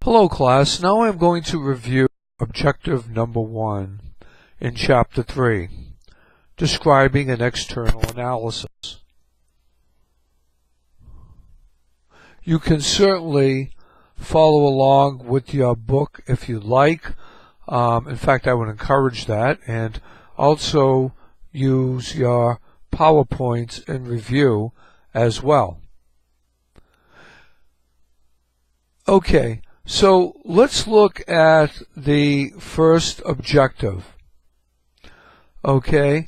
Hello class, now I'm going to review objective number 1 in chapter 3, describing an external analysis. You can certainly follow along with your book if you like. In fact, I would encourage that, and also use your PowerPoints in review as well. Okay. So let's look at the first objective, okay,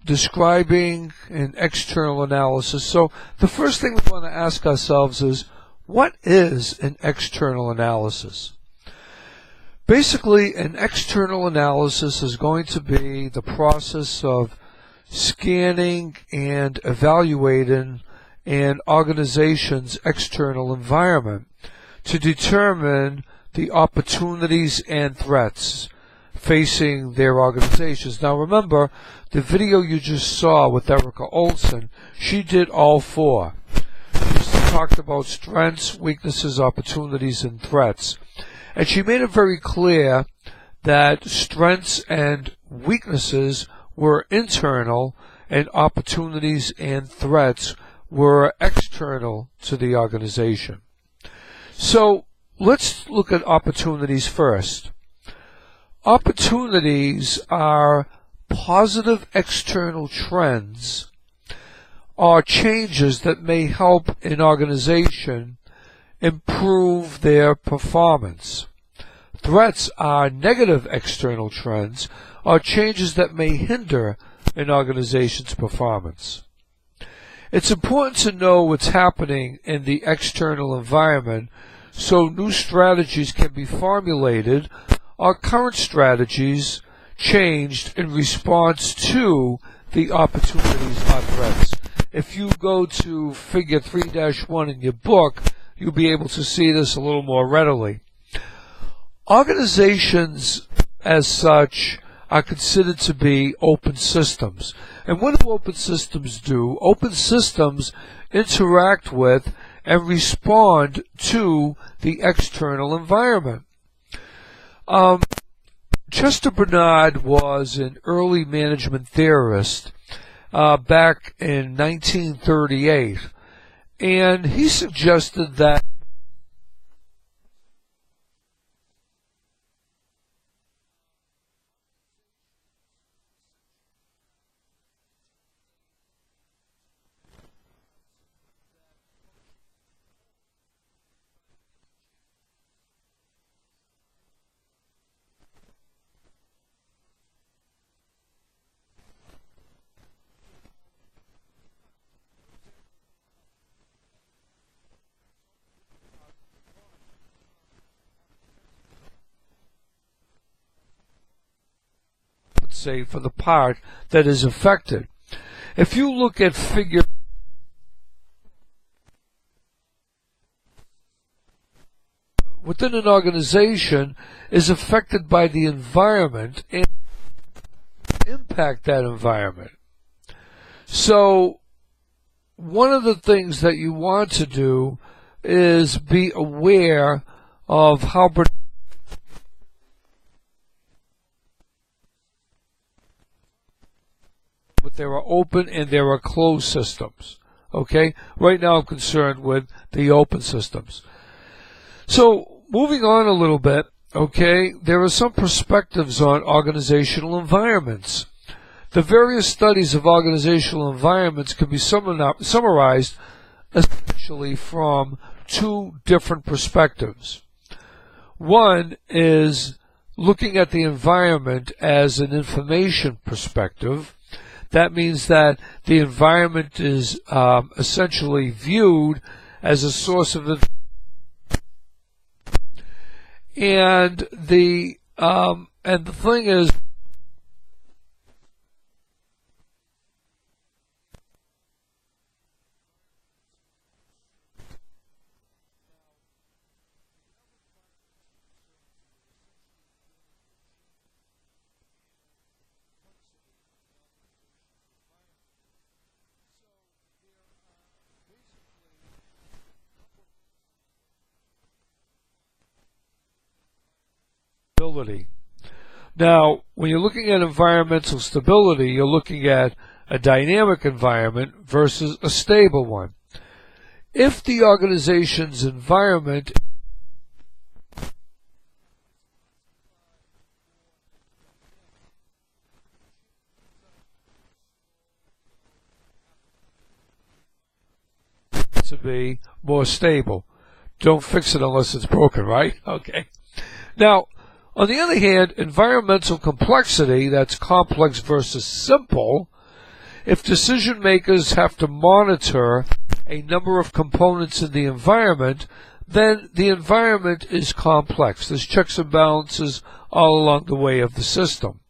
describing an external analysis. So the first thing we want to ask ourselves is, what is an external analysis? Basically, an external analysis is going to be the process of scanning and evaluating an organization's external environment to determine the opportunities and threats facing their organizations. Now remember, the video you just saw with Erica Olson, she did all four. She talked about strengths, weaknesses, opportunities, and threats. And she made it very clear that strengths and weaknesses were internal and opportunities and threats were external to the organization. So let's look at opportunities first. Opportunities are positive external trends or changes that may help an organization improve their performance. Threats are negative external trends or changes that may hinder an organization's performance. It's important to know what's happening in the external environment so new strategies can be formulated or current strategies changed in response to the opportunities or threats. If you go to figure 3-1 in your book, you'll be able to see this a little more readily. Organizations as such are considered to be open systems. And what do open systems do? Open systems interact with and respond to the external environment. Chester Bernard was an early management theorist back in 1938, and he suggested that say for the part that is affected. If you look at figure within an organization is affected by the environment and impact that environment. So one of the things that you want to do is be aware of how there are open and there are closed systems. Okay? Right now I'm concerned with the open systems. So moving on a little bit, okay, there are some perspectives on organizational environments. The various studies of organizational environments can be summarized essentially from two different perspectives. One is looking at the environment as an information perspective. That means that the environment is essentially viewed as a source of information. And the thing is, stability. Now, when you're looking at environmental stability, you're looking at a dynamic environment versus a stable one. If the organization's environment to be more stable, don't fix it unless it's broken, right? Okay. Now, on the other hand, environmental complexity, that's complex versus simple, if decision makers have to monitor a number of components in the environment, then the environment is complex. There's checks and balances all along the way of the system.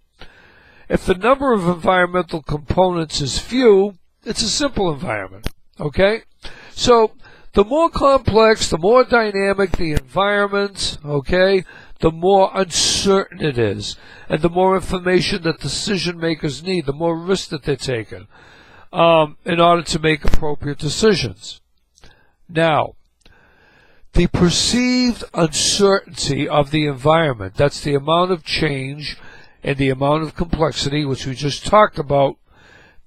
If the number of environmental components is few, it's a simple environment. Okay? So, the more complex, the more dynamic the environment, okay, the more uncertain it is, and the more information that decision makers need, the more risk that they're taking in order to make appropriate decisions. Now, the perceived uncertainty of the environment, that's the amount of change and the amount of complexity, which we just talked about,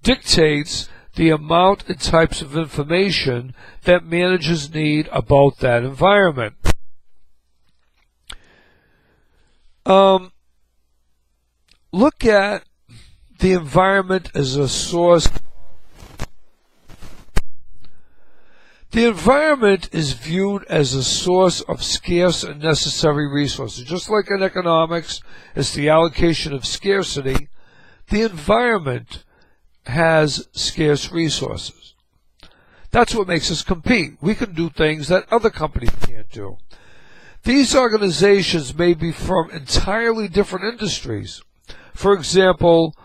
dictates the amount and types of information that managers need about that environment. Look at the environment as a source. The environment is viewed as a source of scarce and necessary resources. Just like in economics, it's the allocation of scarcity. The environment has scarce resources. That's what makes us compete. We can do things that other companies can't do. These organizations may be from entirely different industries. For example,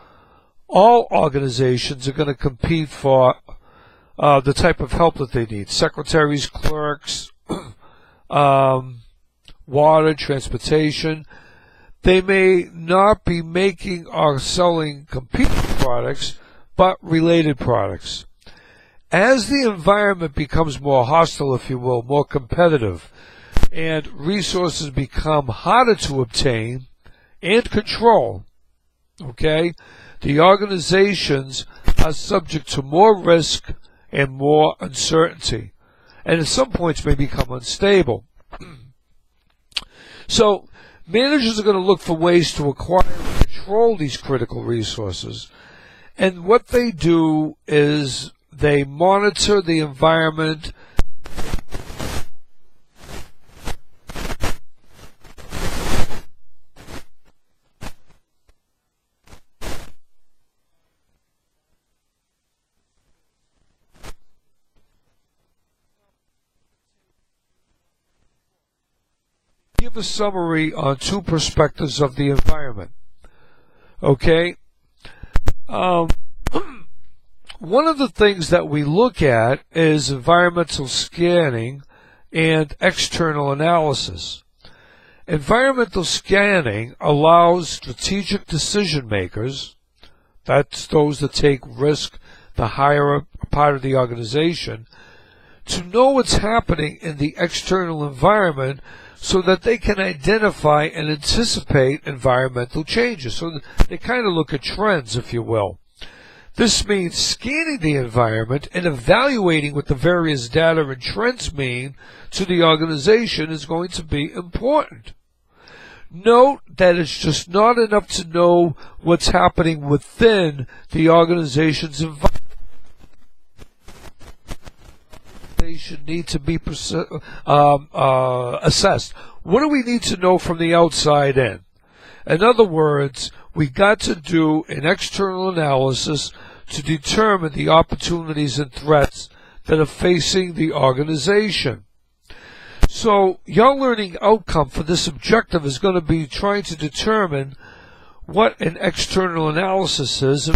all organizations are going to compete for the type of help that they need. Secretaries, clerks, water, transportation. They may not be making or selling competing products, but related products. As the environment becomes more hostile, if you will, more competitive, and resources become harder to obtain and control, okay, the organizations are subject to more risk and more uncertainty, and at some points may become unstable. So, managers are going to look for ways to acquire and control these critical resources. And what they do is they monitor the environment. Give a summary on two perspectives of the environment. Okay? One of the things that we look at is environmental scanning and external analysis. Environmental scanning allows strategic decision makers, that's those that take risk, the higher part of the organization, to know what's happening in the external environment so that they can identify and anticipate environmental changes. So they kind of look at trends, if you will. This means scanning the environment and evaluating what the various data and trends mean to the organization is going to be important. Note that it's just not enough to know what's happening within the organization's environment. They should need to be assessed. What do we need to know from the outside in? In other words, we got to do an external analysis to determine the opportunities and threats that are facing the organization. So your learning outcome for this objective is going to be trying to determine what an external analysis is.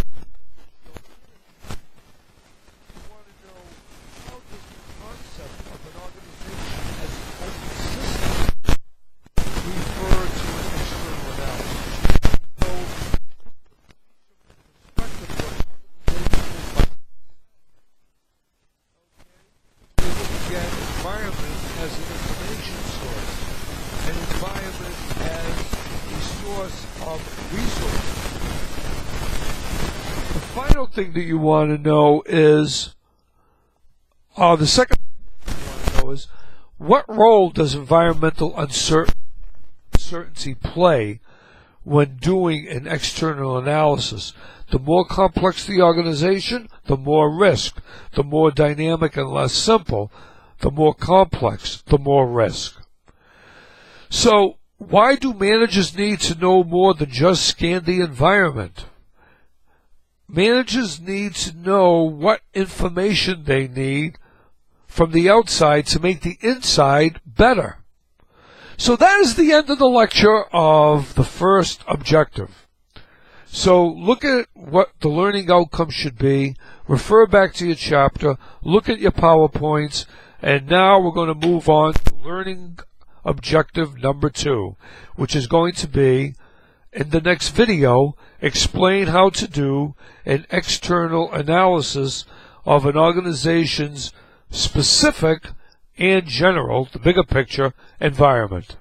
Environment as an information source. An environment as the source of resources. The final thing that you want to know is, the second thing you want to know is, what role does environmental uncertainty play when doing an external analysis? The more complex the organization, the more risk. The more dynamic and less simple, the more complex, the more risk. So, why do managers need to know more than just scan the environment? Managers need to know what information they need from the outside to make the inside better. So that is the end of the lecture of the first objective. So look at what the learning outcome should be, refer back to your chapter, look at your PowerPoints, and now we're going to move on to learning objective number 2, which is going to be, in the next video, explain how to do an external analysis of an organization's specific and general, the bigger picture, environment.